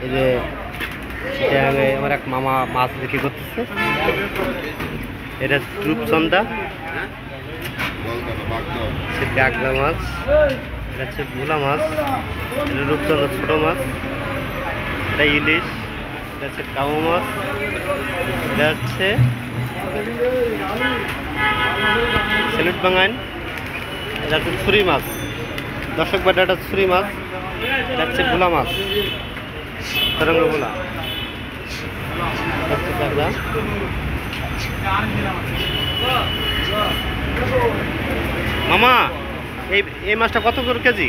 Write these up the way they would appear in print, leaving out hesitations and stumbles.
এই যে চিটাগাঙে আমার এক মামা মাছ বিক্রি করতেছে। এটা রূপচন্দা, কাঁকড়া মাছ, এটা হচ্ছে ভোলা মাছ, এটা রূপচন্দা ছোটো মাছ, এটা ইলিশ, এটা হচ্ছে কাউ মাছ, এটা হচ্ছে সিলেট বাঙাইন, এটা হচ্ছে ছুরি মাছ, দর্শক বাটা, এটা ছুরি মাছ, এটা হচ্ছে ভোলা মাছ, তরঙ্গ ভোলা, মামা এই মাছটা কত করে কেজি?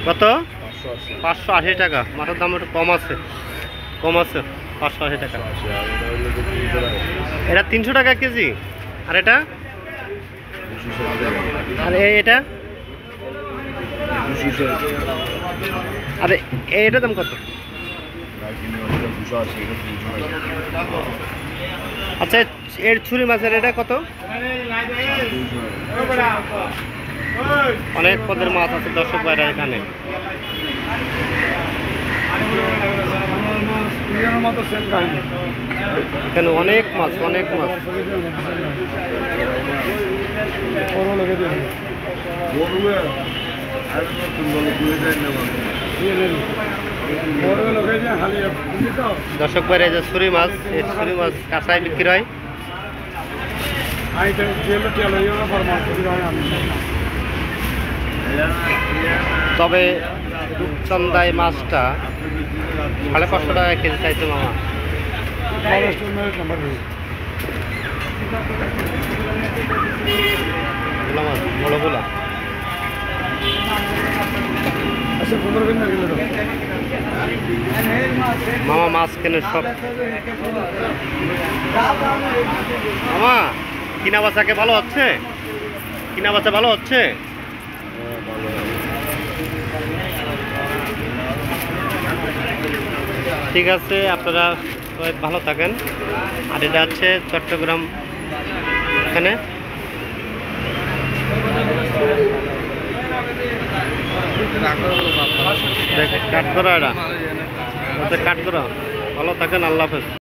কত? 580 টাকা। মাছের দাম একটু কম আছে, 580 টাকা। এটা 300 টাকা কেজি। আর এটা, আর এটা, আরে এটার দাম কত? আচ্ছা, এর ছুরি মাছের এটা কত? অনেক পদের মাছ আছে দর্শক ভাইরা এখানে। এখানে অনেক মাছ, অনেক মাছ। দর্শক ভাইরা যে ছুরি মাছ, এই ছুরি মাছ কাঁচায় বিক্রি হয়। তবে রূপচন্দায় মাছটা 550 টাকা কেজি চাইছে মামা। মাছ বড় গুলা মামা মাছ কেনে সব। মামা কিনা বাচ্চাকে ভালো হচ্ছে? কিনা বাচ্চা ভালো হচ্ছে? ঠিক আছে, আপনারা সবাই ভালো থাকেন। আর এটা হচ্ছে চট্টগ্রাম, এখানে কাঠগড়া, এটা কাঠগড়া। ভালো থাকেন, আল্লাহ হাফেজ।